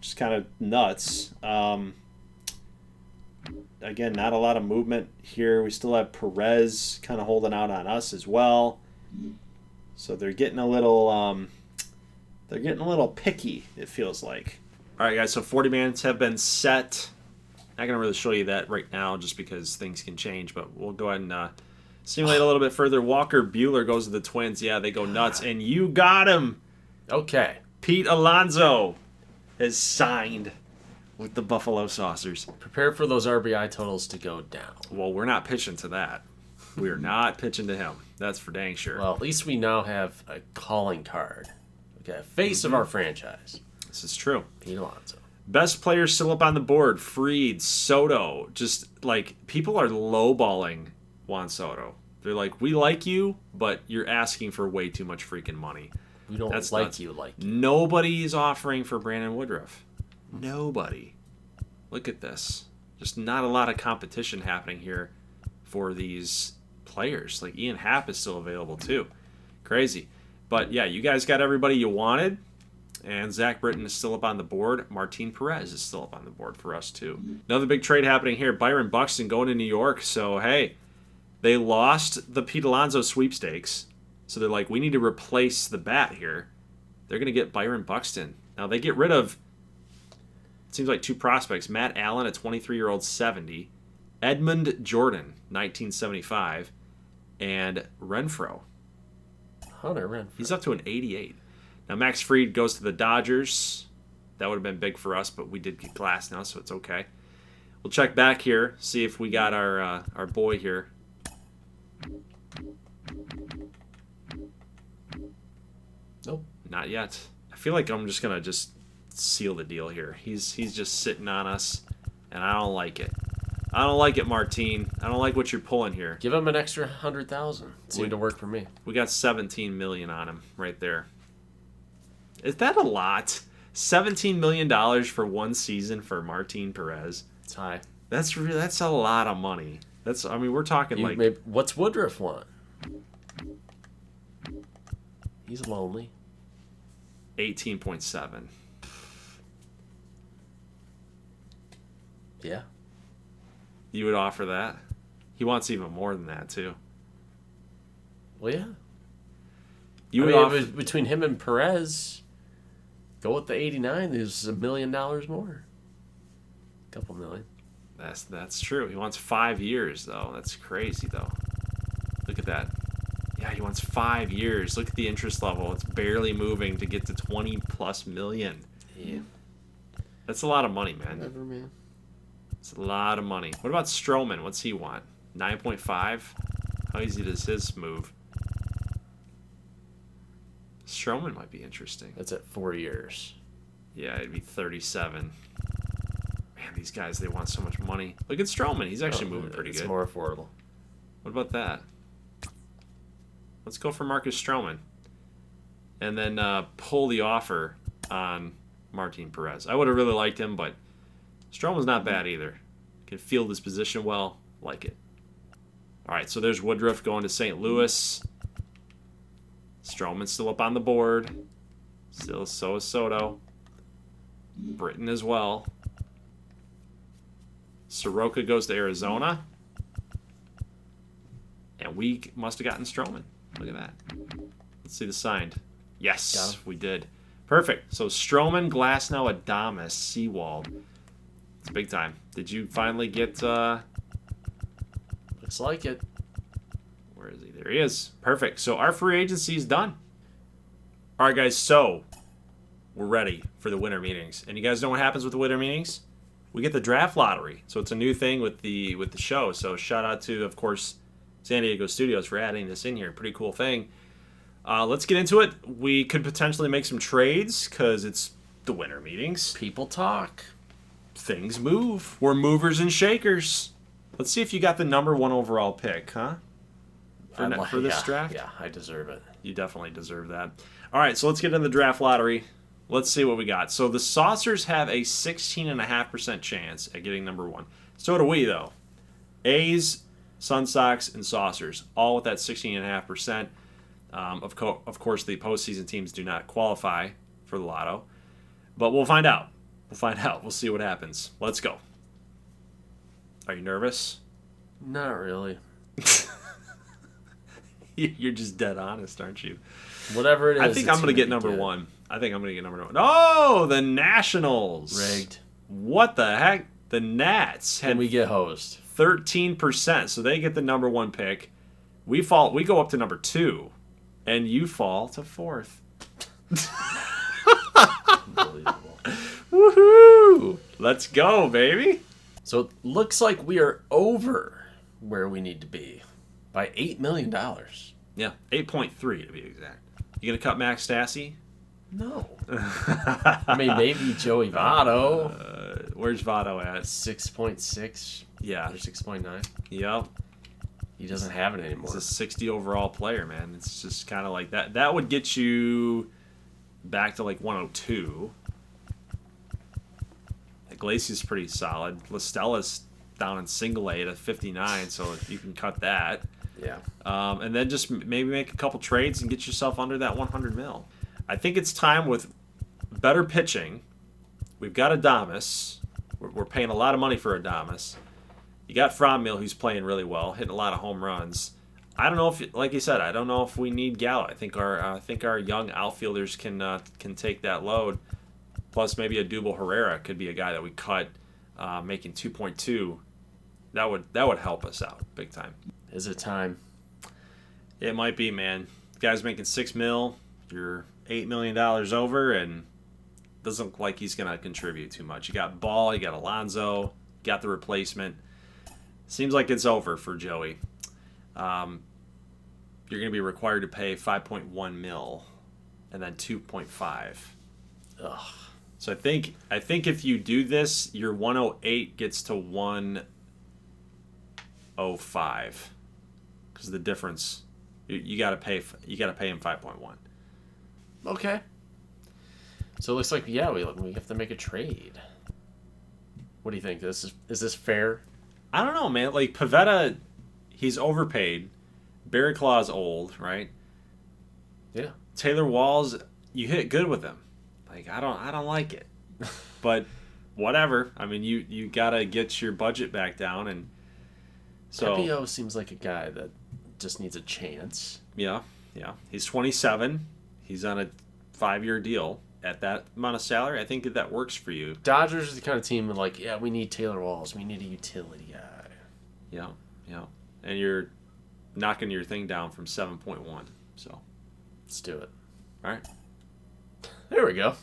Just kind of nuts. Again, not a lot of movement here. We still have Perez kind of holding out on us as well. So they're getting a little picky, it feels like. All right, guys, so 40 mans have been set. Not going to really show you that right now just because things can change, but we'll go ahead and simulate a little bit further. Walker Buehler goes to the Twins. Yeah, they go nuts, and you got him. Okay. Pete Alonso has signed with the Buffalo Saucers. Prepare for those RBI totals to go down. Well, we're not pitching to that. We are not pitching to him. That's for dang sure. Well, at least we now have a calling card. Okay, face of our franchise. This is true. Pete Alonso. Best players still up on the board. Fried, Soto. Just like people are lowballing Juan Soto. They're like, we like you, but you're asking for way too much freaking money. We don't That's like nuts. you. Nobody's offering for Brandon Woodruff. Nobody. Look at this. Just not a lot of competition happening here for these players. Like Ian Happ is still available too. Crazy. But yeah, you guys got everybody you wanted. And Zach Britton is still up on the board. Martin Perez is still up on the board for us too. Another big trade happening here. Byron Buxton going to New York. So hey, they lost the Pete Alonso sweepstakes. So they're like, we need to replace the bat here. They're going to get Byron Buxton. Now they get rid of, it seems like two prospects. Matt Allen, a 23-year-old, 70. Edmund Jordan, 1975. And Renfroe. Hunter Renfroe. He's up to an 88. Now Max Fried goes to the Dodgers. That would have been big for us, but we did get Glass now, so it's okay. We'll check back here, see if we got our boy here. Nope. Not yet. feel like I'm just gonna just seal the deal here. He's just sitting on us, and I don't like it. I don't like it, Martine. I don't like what you're pulling here. Give him an extra 100,000. Seemed to work for me. We got 17 million on him right there. Is that a lot? $17 million for one season for Martin Perez. It's high. That's a lot of money. We're talking what's Woodruff want? He's lonely. 18.7. Yeah. You would offer that? He wants even more than that too. Well, yeah. You would offer between him and Perez. Go with the 89. There's $1 million more. A couple million. That's true. He wants 5 years though. That's crazy though. Look at that. Yeah, he wants 5 years. Look at the interest level. It's barely moving to get to 20+ million. Yeah. That's a lot of money, man. Whatever, man. It's a lot of money. What about Stroman? What's he want? 9.5? How easy does his move? Stroman might be interesting. That's at 4 years. Yeah, it'd be 37. Man, these guys, they want so much money. Look at Stroman. He's actually moving pretty good. It's more affordable. What about that? Let's go for Marcus Stroman. And then pull the offer on Martin Perez. I would have really liked him, but Stroman's not bad either. Can field his position well. Like it. All right, so there's Woodruff going to St. Louis. Stroman's still up on the board. Still, so is Soto. Britton as well. Soroka goes to Arizona. And we must have gotten Stroman. Look at that. Let's see the signed. Yes, we did. Perfect. So Stroman, Glasnow, Adames, Seawald. It's big time. Did you finally get... Looks like it. Where is he? There he is. Perfect. So our free agency is done. All right, guys. So we're ready for the winter meetings. And you guys know what happens with the winter meetings? We get the draft lottery. So it's a new thing with the show. So shout out to, of course, San Diego Studios for adding this in here. Pretty cool thing. Let's get into it. We could potentially make some trades because it's the winter meetings. People talk. Things move. We're movers and shakers. Let's see if you got the number 1 overall pick, huh? For this draft? Yeah, I deserve it. You definitely deserve that. All right, so let's get in the draft lottery. Let's see what we got. So the Saucers have a 16.5% chance at getting number 1. So do we, though. A's, Sun Sox, and Saucers, all with that 16.5%. Of course, the postseason teams do not qualify for the lotto. But we'll find out. We'll see what happens. Let's go. Are you nervous? Not really. You're just dead honest, aren't you? Whatever it is. I think I'm going to get number 1. Oh, the Nationals. Rigged. What the heck? The Nats. Can we get hosed? 13%. So they get the number 1 pick. We go up to number 2. And you fall to 4th. Unbelievable. Woohoo! Let's go, baby. So it looks like we are over where we need to be by $8 million. Yeah, 8.3 to be exact. You gonna cut Max Stassi? No. I mean, maybe Joey Votto. Where's Votto at? 6.6. Yeah. Or 6.9. Yep. He doesn't have it anymore. He's a 60 overall player, man. It's just kind of like that. That would get you back to like 102. Iglesias is pretty solid. Listella's down in single A at 59, so you can cut that. Yeah. And then just maybe make a couple trades and get yourself under that 100 mil. I think it's time with better pitching. We've got Adames. We're paying a lot of money for Adames. You got Frommill, who's playing really well, hitting a lot of home runs. I don't know if, like you said, I don't know if we need Gallo. I think our young outfielders can take that load. Plus, maybe a Dubal Herrera could be a guy that we cut, making 2.2. That would help us out big time. Is it time? It might be, man. The guy's making $6 million. You're $8 million over, and doesn't look like he's going to contribute too much. You got Ball, you got Alonso, you got the replacement. Seems like it's over for Joey. You're going to be required to pay $5.1 million and then $2.5 million Ugh. So I think if you do this, your 108 gets to 105, because the difference you got to pay him 5.1. Okay. So it looks like we have to make a trade. What do you think? Is this fair? I don't know, man. Like Pivetta, he's overpaid. Barry Claw's old, right? Yeah. Taylor Walls, you hit good with him. Like I don't like it, but whatever. I mean, you gotta get your budget back down, and so Pepio seems like a guy that just needs a chance. yeah. He's 27. He's on a 5-year deal at that amount of salary. I think that works for you. Dodgers is the kind of team that like, yeah, we need Taylor Walls. We need a utility guy. Yeah, and you're knocking your thing down from 7.1. So Let's do it. all right. There we go.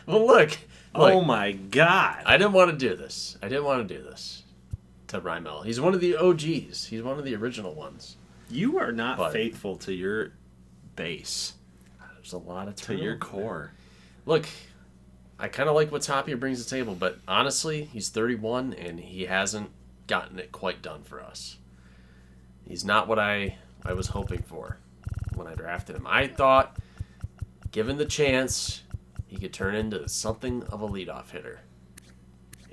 Well, look. Oh my God! I didn't want to do this. To Rymel. He's one of the OGs. He's one of the original ones. You are not But- faithful to your base, There's a lot of to your core. Look, I kind of like what Tapia brings to the table, but honestly, he's 31 and he hasn't gotten it quite done for us. He's not what I was hoping for when I drafted him. I thought, given the chance, he could turn into something of a leadoff hitter.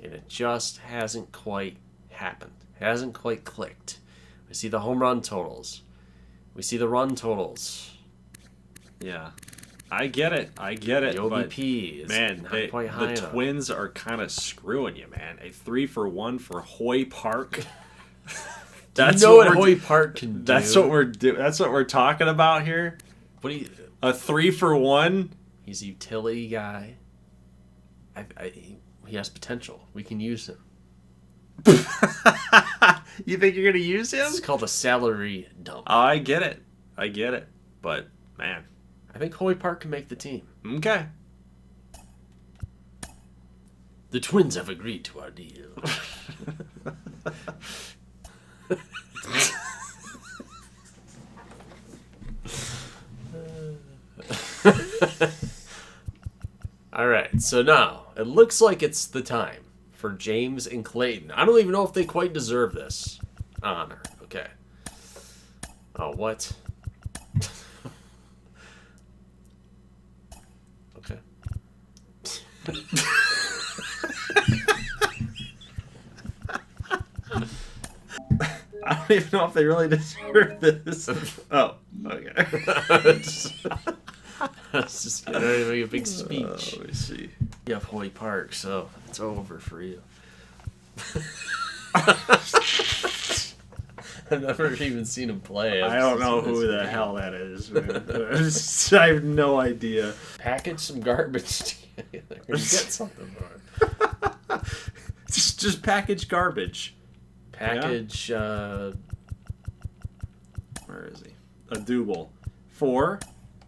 And it just hasn't quite happened. Hasn't quite clicked. We see the home run totals. We see the run totals. Yeah, I get it. The But OBP is man, not quite high the enough. Twins are kind of screwing you, man. A 3-for-1 for Hoy Park. Do you know what Hoy Park can do? That's what we're doing. That's what we're talking about here. What do you? A 3-for-1. He's a utility guy. He has potential. We can use him. You think you're gonna use him? It's called a salary dump. Oh, I get it. But man, I think Hoy Park can make the team. okay. The Twins have agreed to our deal. All right, so now it looks like it's the time for James and Clayton. I don't even know if they quite deserve this honor. Okay. Oh, what? Okay. I don't even know if they really deserve this. Oh, okay. Let's just get ready to make a big speech. Let me see. You have Hoy Park, so it's over for you. I've never even seen him play. I don't know who the hell that is, man. I have no idea. Package some garbage together and get something for it. Just package garbage. Package, Where is he? A double. 4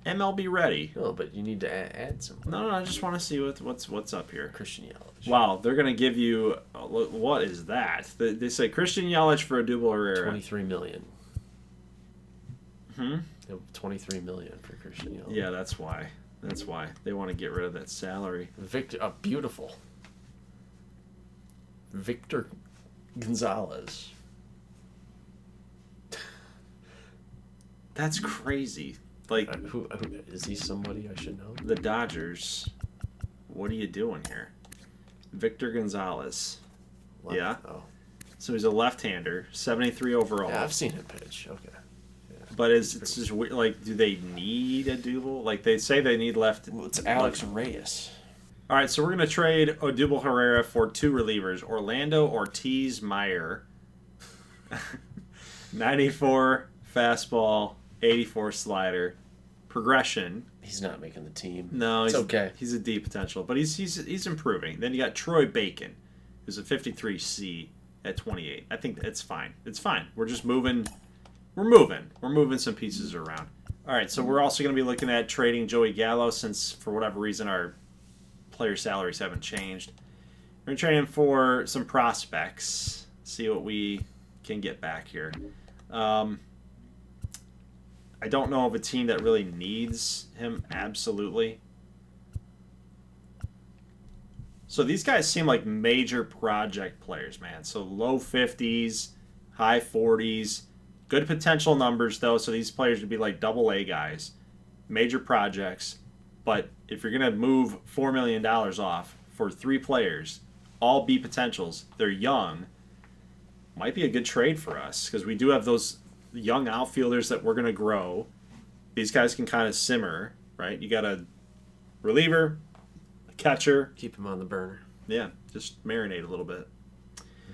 MLB ready. no, but you need to add some. No, I just want to see what's up here. Christian Yelich. Wow, they're gonna give you what is that? They say Christian Yelich for a double Herrera. 23 million. Hmm. 23 million for Christian Yelich. Yeah, that's why. They want to get rid of that salary. Victor, beautiful. Victor Gonzalez. That's crazy. Like Who is he? Somebody I should know? the Dodgers. What are you doing here? Victor Gonzalez. Left- Yeah. Oh. So he's a left-hander, 73 overall. Yeah, I've seen him pitch. Okay. But it's just weird. Like, do they need a double? Like, they say they need left. Well, it's Alex Reyes. All right, so we're going to trade Odubel Herrera for 2 relievers. Orlando Ortiz Meyer. 94 fastball, 84 slider. Progression. He's not making the team. No, It's okay. He's a D potential, but he's improving. Then you got Troy Bacon, who's a 53C at 28. I think it's fine. It's fine. We're just moving. We're moving some pieces around. All right, so we're also going to be looking at trading Joey Gallo since, for whatever reason, our player salaries haven't changed. We're going to trade him for some prospects. See what we can get back here. I don't know of a team that really needs him absolutely. So these guys seem like major project players, man. So low 50s, high 40s. Good potential numbers, though, so these players would be like double-A guys. Major projects. But if you're going to move $4 million off for 3 players, all B potentials, they're young, might be a good trade for us because we do have those young outfielders that we're going to grow. These guys can kind of simmer, right? You got a reliever, a catcher. Keep him on the burner. Yeah, just marinate a little bit.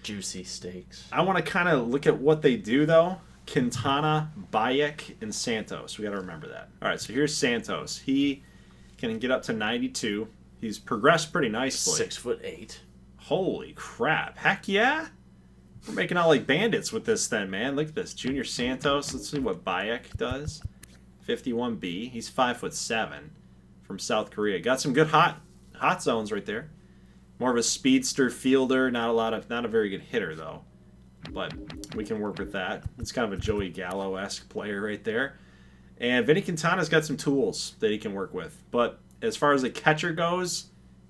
Juicy steaks. I want to kind of look at what they do, though. Quintana, Bayek, and Santos. We got to remember that. All right, so here's Santos. He can get up to 92. He's progressed pretty nicely. 6'8". Holy crap. Heck yeah. We're making out like bandits with this then, man. Look at this. Junior Santos. Let's see what Bayek does. 51B. He's 5'7" from South Korea. Got some good hot zones right there. More of a speedster fielder. Not a very good hitter, though. But we can work with that. It's kind of a Joey Gallo-esque player right there. And Vinny Quintana's got some tools that he can work with. But as far as the catcher goes,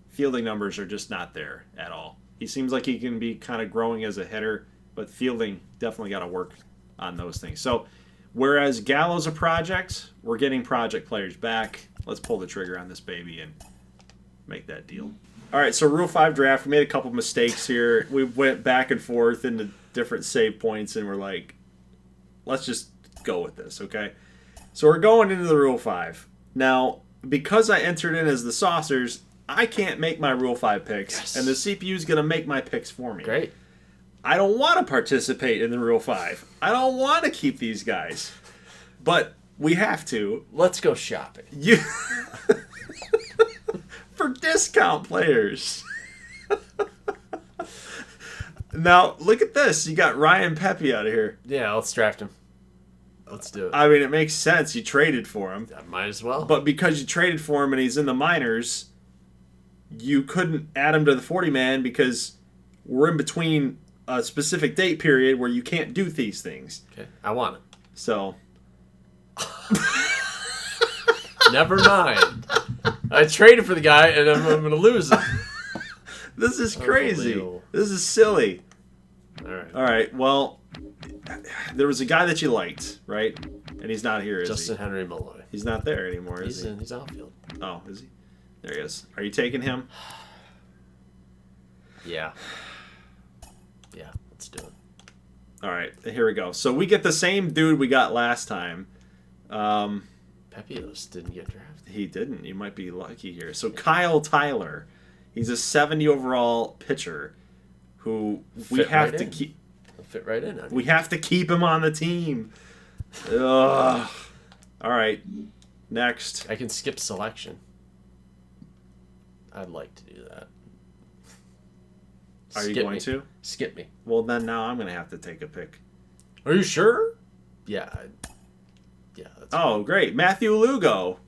fielding numbers are just not there at all. He seems like he can be kind of growing as a hitter, but fielding definitely got to work on those things. So whereas Gallo's a project, we're getting project players back. Let's pull the trigger on this baby and make that deal. All right, so Rule 5 draft, we made a couple mistakes here. We went back and forth into different save points, and we're like, let's just go with this, okay? So we're going into the Rule 5. Now, because I entered in as the Saucers, I can't make my Rule 5 picks, yes. and the CPU is going to make my picks for me. Great. I don't want to participate in the Rule 5. I don't want to keep these guys, but we have to. Let's go shopping. You for discount players. Now, look at this. You got Ryan Pepe out of here. Yeah, let's draft him. Let's do it. I mean, it makes sense. You traded for him. I might as well. But because you traded for him and he's in the minors, you couldn't add him to the 40-man because we're in between a specific date period where you can't do these things. Okay, I want him. So. Never mind. I traded for the guy, and I'm going to lose him. This is crazy. Unbelievable. This is silly. All right. Well, there was a guy that you liked, right? And he's not here, is Justin he? Henry Malloy. He's not there anymore, is he? He's outfield. Oh, is he? There he is. Are you taking him? Yeah. Yeah, let's do it. All right. Here we go. So we get the same dude we got last time. Pepios didn't get drafted. He didn't. You might be lucky here. So Kyle Tyler. He's a 70 overall pitcher who we have to keep. He'll fit right in. We have to keep him on the team. Ugh. All right. Next. I can skip selection. I'd like to do that. Are you going to? Skip me. Well, then now I'm going to have to take a pick. Are you sure? Yeah. That's Oh, great. Matthew Lugo.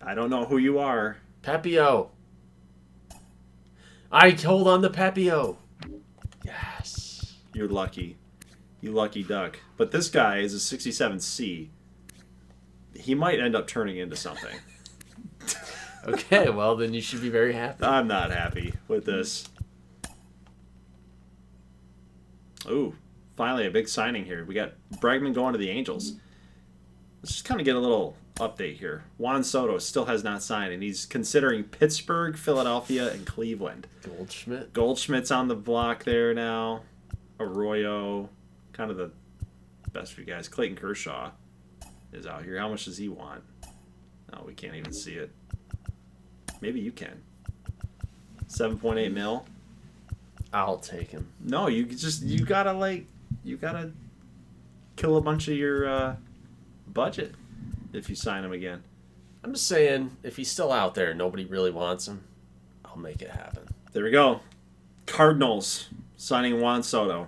I don't know who you are. Pepio. I hold on to Pepio. Yes. You're lucky. You lucky duck. But this guy is a 67C. He might end up turning into something. Okay, well, then you should be very happy. I'm not happy with this. Ooh, finally a big signing here. We got Bregman going to the Angels. Let's just kind of get a little update here. Juan Soto still has not signed, and he's considering Pittsburgh, Philadelphia, and Cleveland. Goldschmidt's on the block there now. Arroyo, kind of the best for you guys. Clayton Kershaw is out here. How much does he want? Oh, we can't even see it. Maybe you can. 7.8 mil. I'll take him. No, you gotta kill a bunch of your budget if you sign him again. I'm just saying, if he's still out there and nobody really wants him, I'll make it happen. There we go. Cardinals signing Juan Soto.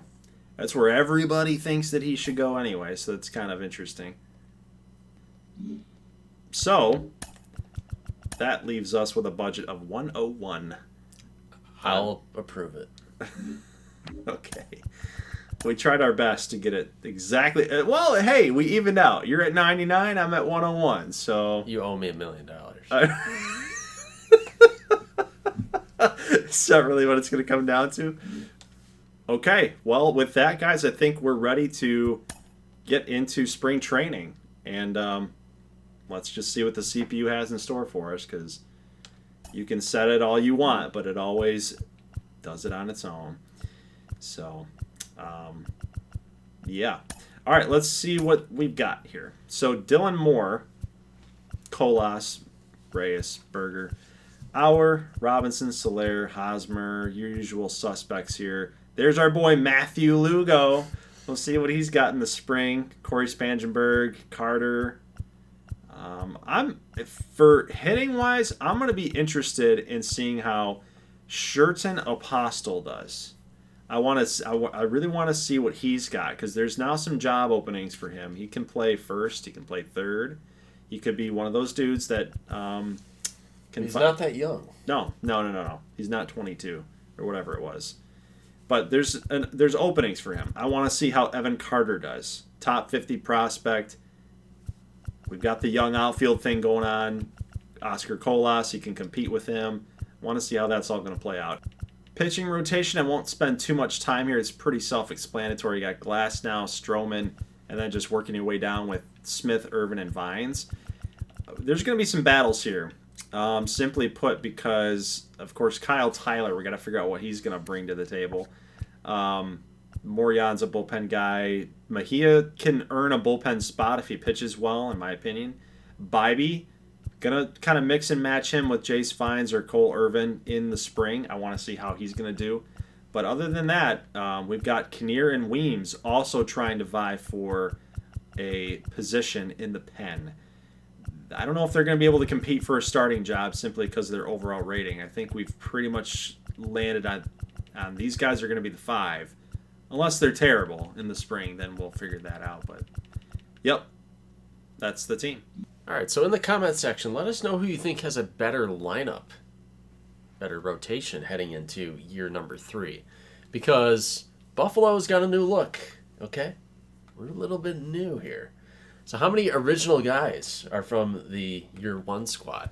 That's where everybody thinks that he should go anyway, so that's kind of interesting. So, that leaves us with a budget of 101. I'll approve it. Okay. We tried our best to get it exactly. Well, hey, we evened out. You're at 99. I'm at 101. So You owe me $1 million. Is that really what it's going to come down to? Okay. Well, with that, guys, I think we're ready to get into spring training. And let's just see what the CPU has in store for us, because you can set it all you want, but it always does it on its own. So, yeah. All right, let's see what we've got here. So, Dylan Moore, Colas, Reyes, Berger, Auer, Robinson, Soler, Hosmer, your usual suspects here. There's our boy Matthew Lugo. We'll see what he's got in the spring. Corey Spangenberg, Carter. For hitting wise, I'm going to be interested in seeing how Sherton Apostle does. I really want to see what he's got, because there's now some job openings for him. He can play first. He can play third. He could be one of those dudes that can. He's not that young. No. He's not 22 or whatever it was. But there's openings for him. I want to see how Evan Carter does. Top 50 prospect. We've got the young outfield thing going on. Oscar Colas, you can compete with him. I want to see how that's all going to play out. Pitching rotation, I won't spend too much time here. It's pretty self-explanatory. You got Glass now, Stroman, and then just working your way down with Smith, Irvin, and Vines. There's going to be some battles here. Simply put, because, of course, Kyle Tyler, we got to figure out what he's going to bring to the table. Morion's a bullpen guy. Mejia can earn a bullpen spot if he pitches well, in my opinion. Bybee, going to kind of mix and match him with Jace Fines or Cole Irvin in the spring. I want to see how he's going to do. But other than that, we've got Kinnear and Weems also trying to vie for a position in the pen. I don't know if they're going to be able to compete for a starting job simply because of their overall rating. I think we've pretty much landed on these guys are going to be the 5. Unless they're terrible in the spring, then we'll figure that out. But, yep, that's the team. All right, so in the comment section, let us know who you think has a better lineup, better rotation heading into year number 3. Because Buffalo's got a new look, okay? We're a little bit new here. So how many original guys are from the year 1 squad?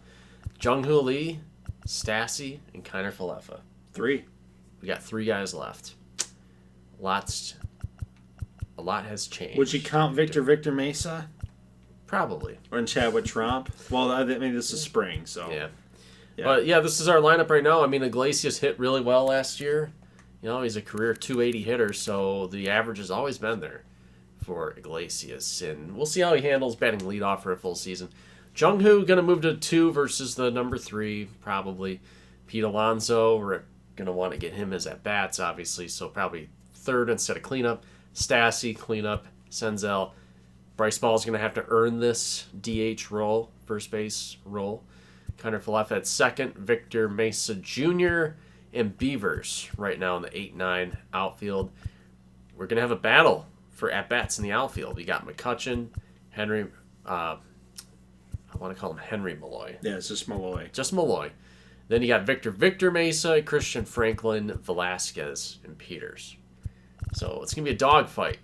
Jung-Hoo Lee, Stassi, and Kiner Falefa. 3. We got 3 guys left. A lot has changed. Would you count Victor Mesa? Probably. Or in Chadwick Tromp? Well, I mean, this is spring, so. Yeah. But, yeah, this is our lineup right now. I mean, Iglesias hit really well last year. You know, he's a career 280 hitter, so the average has always been there for Iglesias. And we'll see how he handles batting leadoff for a full season. Jung-Hoo going to move to 2 versus the number 3, probably. Pete Alonso, we're going to want to get him his at-bats, obviously, so probably 3rd instead of cleanup. Stassi, cleanup. Senzel. Bryce Ball's going to have to earn this DH role, first base role. Kiner Falefa at 2nd. Victor Mesa Jr. and Beavers right now in the 8-9 outfield. We're going to have a battle for at-bats in the outfield. We got McCutchen, Henry, I want to call him Henry Malloy. Yeah, it's just Malloy. Just Malloy. Then you got Victor Mesa, Christian Franklin, Velasquez, and Peters. So it's going to be a dogfight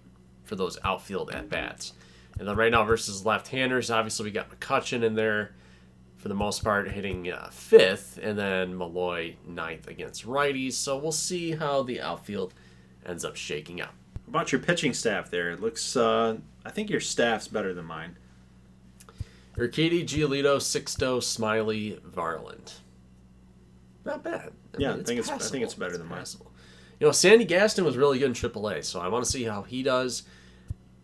for those outfield at-bats. And then right now versus left-handers, obviously we got McCutchen in there for the most part hitting 5th, and then Malloy 9th against righties. So we'll see how the outfield ends up shaking out. About your pitching staff there, it looks, I think your staff's better than mine. Urquidy, Giolito, Sixto, Smiley, Varland. Not bad. I think it's better than mine. You know, Sandy Gaston was really good in AAA, so I want to see how he does.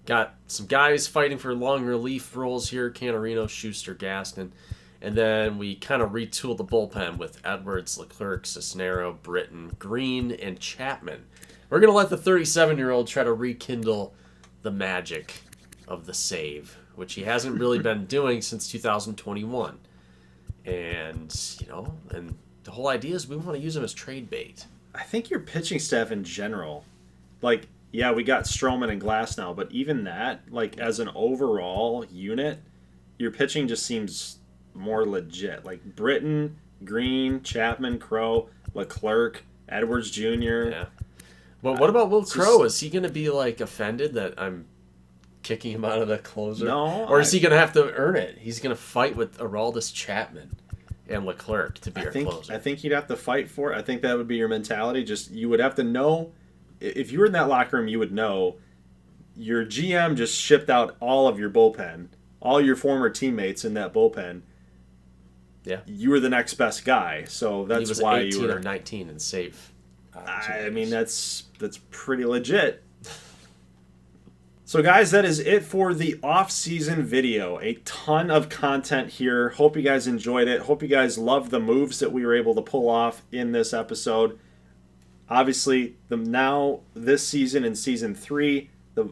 Got some guys fighting for long relief roles here, Canarino, Schuster, Gaston. And then we kind of retooled the bullpen with Edwards, Leclerc, Cisnero, Britton, Green, and Chapman. We're going to let the 37-year-old try to rekindle the magic of the save, which he hasn't really been doing since 2021. And, you know, and the whole idea is we want to use him as trade bait. I think your pitching staff in general, like, yeah, we got Stroman and Glass now, but even that, like, as an overall unit, your pitching just seems more legit. Like, Britton, Green, Chapman, Crow, Leclerc, Edwards Jr. Yeah. Well, what about Will Crow? Is he going to be like offended that I'm kicking him out of the closer? No. Or is he going to have to earn it? He's going to fight with Aroldis Chapman and Leclerc to be our closer. I think you'd have to fight for it. I think that would be your mentality. Just you would have to know, if you were in that locker room, you would know your GM just shipped out all of your bullpen, all your former teammates in that bullpen. Yeah. You were the next best guy, so that's he was why 18 you were or 19 and safe. I mean, that's pretty legit. So, guys, that is it for the off-season video. A ton of content here. Hope you guys enjoyed it. Hope you guys loved the moves that we were able to pull off in this episode. Obviously, this season in Season 3,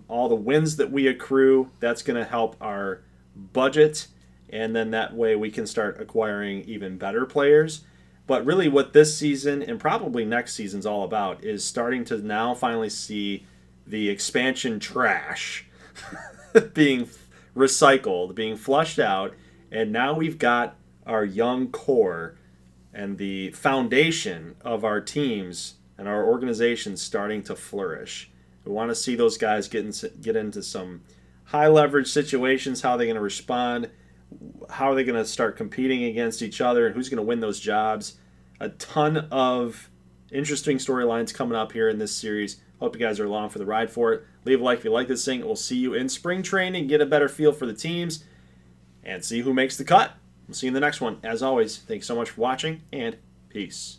all the wins that we accrue, that's going to help our budget, and then that way we can start acquiring even better players. But really what this season and probably next season's all about is starting to now finally see the expansion trash being recycled, being flushed out, and now we've got our young core and the foundation of our teams and our organizations starting to flourish. We want to see those guys get into some high leverage situations. How are they going to respond? How are they going to start competing against each other? And who's going to win those jobs? A ton of interesting storylines coming up here in this series. Hope you guys are along for the ride for it. Leave a like if you like this thing. We'll see you in spring training. Get a better feel for the teams and see who makes the cut. We'll see you in the next one. As always, thanks so much for watching, and peace.